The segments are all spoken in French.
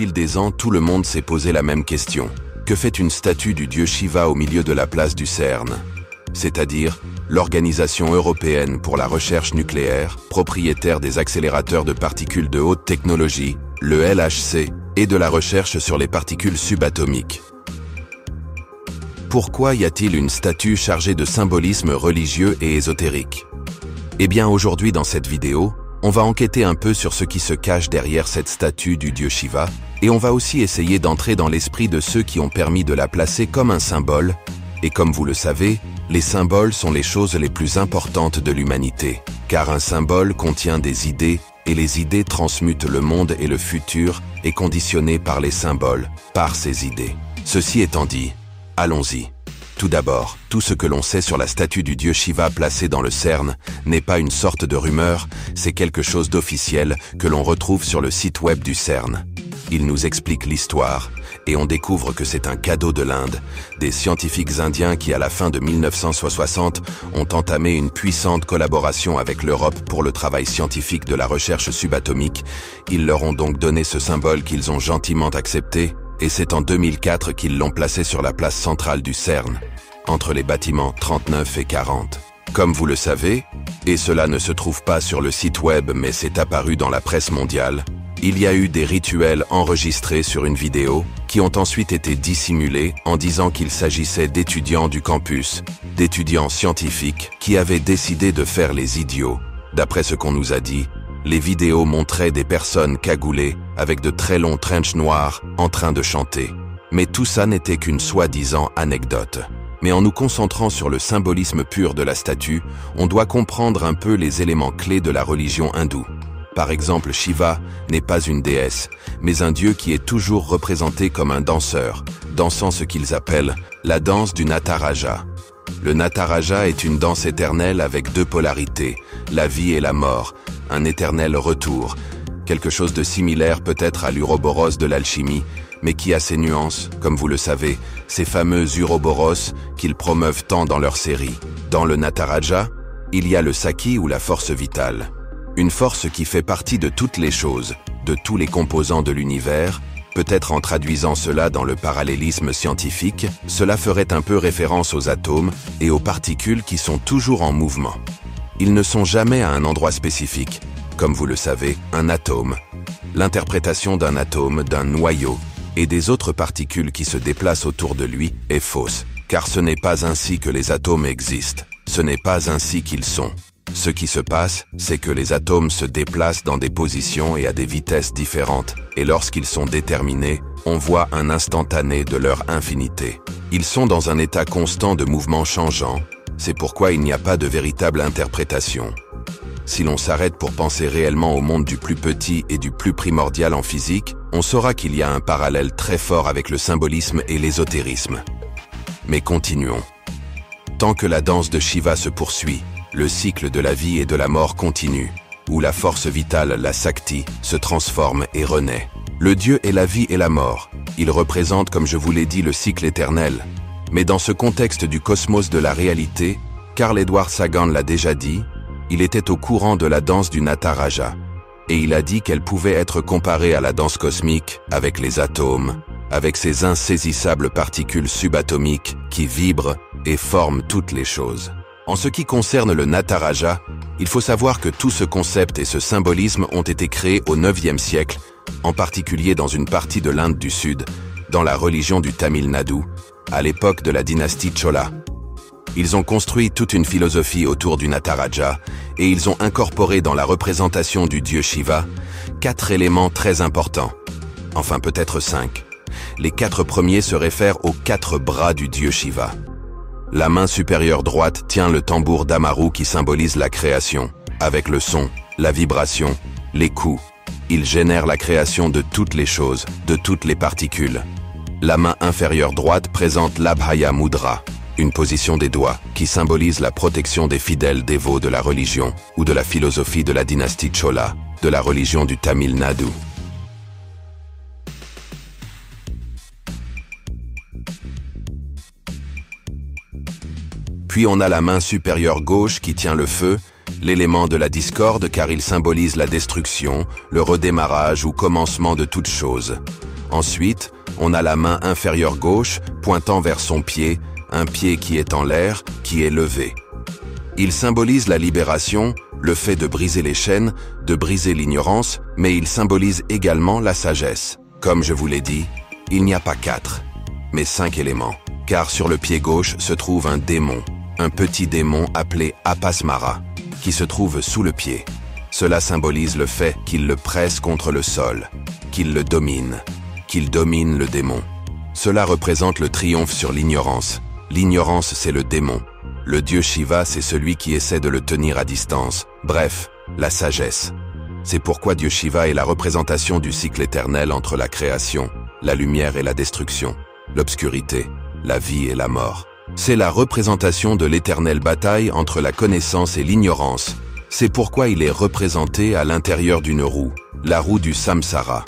fil des ans, tout le monde s'est posé la même question. Que fait une statue du dieu Shiva au milieu de la place du CERN? C'est-à-dire l'Organisation européenne pour la recherche nucléaire, propriétaire des accélérateurs de particules de haute technologie, le LHC, et de la recherche sur les particules subatomiques. Pourquoi y a-t-il une statue chargée de symbolisme religieux et ésotérique? Eh bien aujourd'hui dans cette vidéo, on va enquêter un peu sur ce qui se cache derrière cette statue du dieu Shiva, et on va aussi essayer d'entrer dans l'esprit de ceux qui ont permis de la placer comme un symbole, et comme vous le savez, les symboles sont les choses les plus importantes de l'humanité, car un symbole contient des idées, et les idées transmutent le monde et le futur est conditionné par les symboles, par ces idées. Ceci étant dit, allons-y. Tout d'abord, tout ce que l'on sait sur la statue du dieu Shiva placée dans le CERN n'est pas une sorte de rumeur, c'est quelque chose d'officiel que l'on retrouve sur le site web du CERN. Il nous explique l'histoire, et on découvre que c'est un cadeau de l'Inde, des scientifiques indiens qui à la fin de 1960 ont entamé une puissante collaboration avec l'Europe pour le travail scientifique de la recherche subatomique. Ils leur ont donc donné ce symbole qu'ils ont gentiment accepté, et c'est en 2004 qu'ils l'ont placé sur la place centrale du CERN, entre les bâtiments 39 et 40. Comme vous le savez, et cela ne se trouve pas sur le site web mais c'est apparu dans la presse mondiale, il y a eu des rituels enregistrés sur une vidéo qui ont ensuite été dissimulés en disant qu'il s'agissait d'étudiants du campus, d'étudiants scientifiques qui avaient décidé de faire les idiots. D'après ce qu'on nous a dit, les vidéos montraient des personnes cagoulées avec de très longs trenchs noirs en train de chanter. Mais tout ça n'était qu'une soi-disant anecdote. Mais en nous concentrant sur le symbolisme pur de la statue, on doit comprendre un peu les éléments clés de la religion hindoue. Par exemple, Shiva n'est pas une déesse, mais un dieu qui est toujours représenté comme un danseur, dansant ce qu'ils appellent la danse du Nataraja. Le Nataraja est une danse éternelle avec deux polarités, la vie et la mort, un éternel retour, quelque chose de similaire peut-être à l'Uroboros de l'alchimie, mais qui a ses nuances, comme vous le savez, ces fameux Uroboros qu'ils promeuvent tant dans leur série. Dans le Nataraja, il y a le Saki ou la force vitale. Une force qui fait partie de toutes les choses, de tous les composants de l'univers. Peut-être en traduisant cela dans le parallélisme scientifique, cela ferait un peu référence aux atomes et aux particules qui sont toujours en mouvement. Ils ne sont jamais à un endroit spécifique, comme vous le savez, un atome. L'interprétation d'un atome, d'un noyau et des autres particules qui se déplacent autour de lui est fausse, car ce n'est pas ainsi que les atomes existent, ce n'est pas ainsi qu'ils sont. Ce qui se passe, c'est que les atomes se déplacent dans des positions et à des vitesses différentes, et lorsqu'ils sont déterminés, on voit un instantané de leur infinité. Ils sont dans un état constant de mouvement changeant, c'est pourquoi il n'y a pas de véritable interprétation. Si l'on s'arrête pour penser réellement au monde du plus petit et du plus primordial en physique, on saura qu'il y a un parallèle très fort avec le symbolisme et l'ésotérisme. Mais continuons. Tant que la danse de Shiva se poursuit, le cycle de la vie et de la mort continue, où la force vitale, la Sakti, se transforme et renaît. Le Dieu est la vie et la mort. Il représente, comme je vous l'ai dit, le cycle éternel. Mais dans ce contexte du cosmos de la réalité, Carl Edward Sagan l'a déjà dit, il était au courant de la danse du Nataraja. Et il a dit qu'elle pouvait être comparée à la danse cosmique, avec les atomes, avec ces insaisissables particules subatomiques qui vibrent et forment toutes les choses. En ce qui concerne le Nataraja, il faut savoir que tout ce concept et ce symbolisme ont été créés au IXe siècle, en particulier dans une partie de l'Inde du Sud, dans la religion du Tamil Nadu, à l'époque de la dynastie Chola. Ils ont construit toute une philosophie autour du Nataraja et ils ont incorporé dans la représentation du dieu Shiva 4 éléments très importants, enfin peut-être 5. Les 4 premiers se réfèrent aux 4 bras du dieu Shiva. La main supérieure droite tient le tambour d'Amaru qui symbolise la création. Avec le son, la vibration, les coups, il génère la création de toutes les choses, de toutes les particules. La main inférieure droite présente l'Abhaya Mudra, une position des doigts qui symbolise la protection des fidèles dévots de la religion ou de la philosophie de la dynastie Chola, de la religion du Tamil Nadu. Puis on a la main supérieure gauche qui tient le feu, l'élément de la discorde car il symbolise la destruction, le redémarrage ou commencement de toute chose. Ensuite, on a la main inférieure gauche pointant vers son pied, un pied qui est en l'air, qui est levé. Il symbolise la libération, le fait de briser les chaînes, de briser l'ignorance, mais il symbolise également la sagesse. Comme je vous l'ai dit, il n'y a pas 4, mais 5 éléments, car sur le pied gauche se trouve un démon, un petit démon appelé Apasmara, qui se trouve sous le pied. Cela symbolise le fait qu'il le presse contre le sol, qu'il le domine, qu'il domine le démon. Cela représente le triomphe sur l'ignorance. L'ignorance, c'est le démon. Le dieu Shiva, c'est celui qui essaie de le tenir à distance. Bref, la sagesse. C'est pourquoi dieu Shiva est la représentation du cycle éternel entre la création, la lumière et la destruction, l'obscurité, la vie et la mort. C'est la représentation de l'éternelle bataille entre la connaissance et l'ignorance. C'est pourquoi il est représenté à l'intérieur d'une roue, la roue du samsara.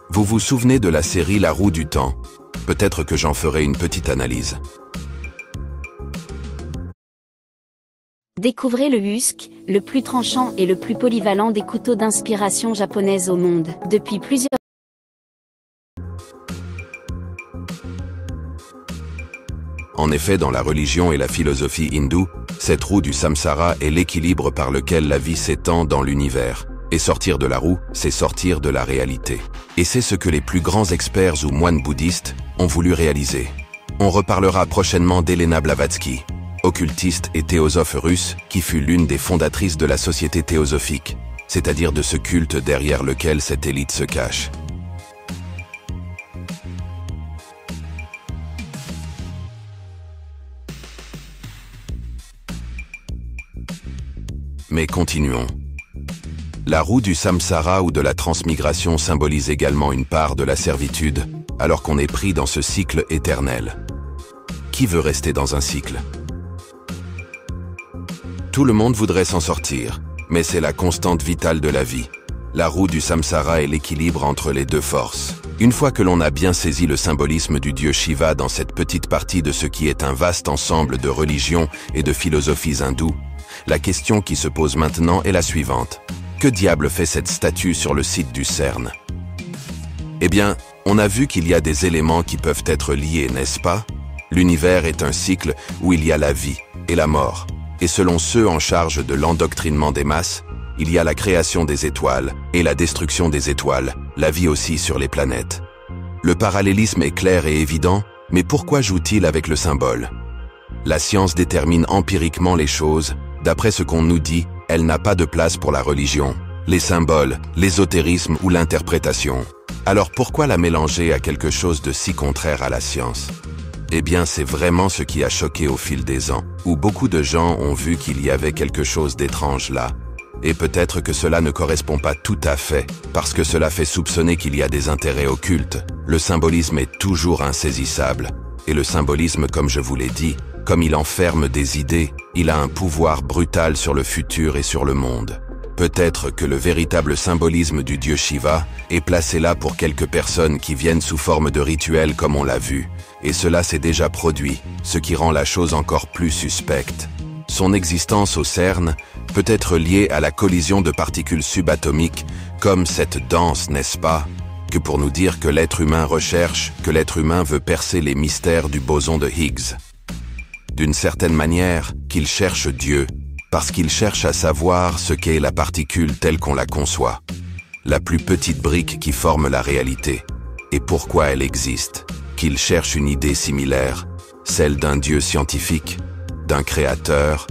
Vous vous souvenez de la série La roue du temps? Peut-être que j'en ferai une petite analyse. Découvrez le Husk, le plus tranchant et le plus polyvalent des couteaux d'inspiration japonaise au monde. Depuis plusieurs En effet, dans la religion et la philosophie hindoue, cette roue du samsara est l'équilibre par lequel la vie s'étend dans l'univers. Et sortir de la roue, c'est sortir de la réalité. Et c'est ce que les plus grands experts ou moines bouddhistes ont voulu réaliser. On reparlera prochainement d'Elena Blavatsky, occultiste et théosophe russe qui fut l'une des fondatrices de la société théosophique, c'est-à-dire de ce culte derrière lequel cette élite se cache. Mais continuons. La roue du samsara ou de la transmigration symbolise également une part de la servitude, alors qu'on est pris dans ce cycle éternel. Qui veut rester dans un cycle? Tout le monde voudrait s'en sortir, mais c'est la constante vitale de la vie. La roue du samsara est l'équilibre entre les deux forces. Une fois que l'on a bien saisi le symbolisme du dieu Shiva dans cette petite partie de ce qui est un vaste ensemble de religions et de philosophies hindoues, la question qui se pose maintenant est la suivante. Que diable fait cette statue sur le site du CERN? Eh bien, on a vu qu'il y a des éléments qui peuvent être liés, n'est-ce pas? L'univers est un cycle où il y a la vie et la mort. Et selon ceux en charge de l'endoctrinement des masses, il y a la création des étoiles et la destruction des étoiles, la vie aussi sur les planètes. Le parallélisme est clair et évident, mais pourquoi joue-t-il avec le symbole? La science détermine empiriquement les choses. D'après ce qu'on nous dit, elle n'a pas de place pour la religion, les symboles, l'ésotérisme ou l'interprétation. Alors pourquoi la mélanger à quelque chose de si contraire à la science? Eh bien, c'est vraiment ce qui a choqué au fil des ans, où beaucoup de gens ont vu qu'il y avait quelque chose d'étrange là. Et peut-être que cela ne correspond pas tout à fait, parce que cela fait soupçonner qu'il y a des intérêts occultes. Le symbolisme est toujours insaisissable. Et le symbolisme, comme je vous l'ai dit, comme il enferme des idées, il a un pouvoir brutal sur le futur et sur le monde. Peut-être que le véritable symbolisme du dieu Shiva est placé là pour quelques personnes qui viennent sous forme de rituels comme on l'a vu, et cela s'est déjà produit, ce qui rend la chose encore plus suspecte. Son existence au CERN peut être liée à la collision de particules subatomiques, comme cette danse, n'est-ce pas, que pour nous dire que l'être humain recherche, que l'être humain veut percer les mystères du boson de Higgs. D'une certaine manière, qu'il cherche Dieu, parce qu'il cherche à savoir ce qu'est la particule telle qu'on la conçoit, la plus petite brique qui forme la réalité, et pourquoi elle existe, qu'il cherche une idée similaire, celle d'un Dieu scientifique, d'un créateur,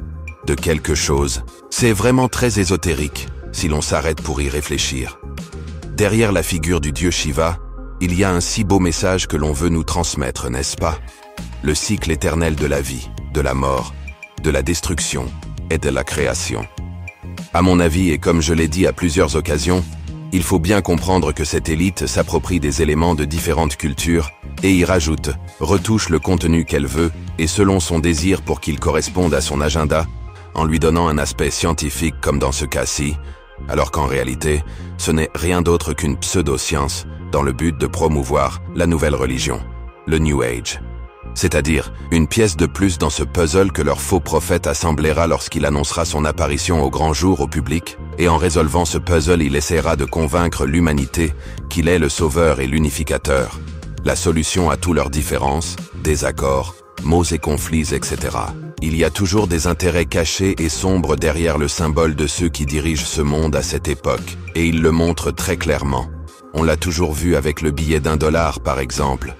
de quelque chose. C'est vraiment très ésotérique, si l'on s'arrête pour y réfléchir. Derrière la figure du dieu Shiva, il y a un si beau message que l'on veut nous transmettre, n'est-ce pas? Le cycle éternel de la vie, de la mort, de la destruction et de la création. À mon avis, et comme je l'ai dit à plusieurs occasions, il faut bien comprendre que cette élite s'approprie des éléments de différentes cultures et y rajoute, retouche le contenu qu'elle veut et selon son désir pour qu'il corresponde à son agenda, en lui donnant un aspect scientifique comme dans ce cas-ci, alors qu'en réalité, ce n'est rien d'autre qu'une pseudo-science dans le but de promouvoir la nouvelle religion, le New Age. C'est-à-dire, une pièce de plus dans ce puzzle que leur faux prophète assemblera lorsqu'il annoncera son apparition au grand jour au public, et en résolvant ce puzzle, il essaiera de convaincre l'humanité qu'il est le sauveur et l'unificateur, la solution à tous leurs différences, désaccords, maux et conflits, etc. Il y a toujours des intérêts cachés et sombres derrière le symbole de ceux qui dirigent ce monde à cette époque, et ils le montrent très clairement. On l'a toujours vu avec le billet d'$1 par exemple.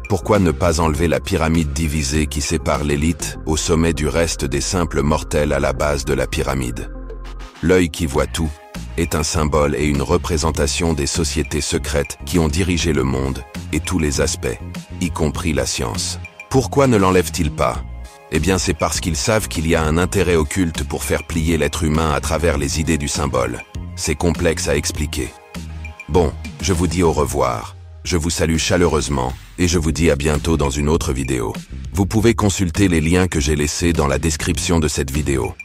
Pourquoi ne pas enlever la pyramide divisée qui sépare l'élite au sommet du reste des simples mortels à la base de la pyramide? L'œil qui voit tout est un symbole et une représentation des sociétés secrètes qui ont dirigé le monde et tous les aspects, y compris la science. Pourquoi ne l'enlèvent-ils pas? Eh bien c'est parce qu'ils savent qu'il y a un intérêt occulte pour faire plier l'être humain à travers les idées du symbole. C'est complexe à expliquer. Bon, je vous dis au revoir. Je vous salue chaleureusement et je vous dis à bientôt dans une autre vidéo. Vous pouvez consulter les liens que j'ai laissés dans la description de cette vidéo.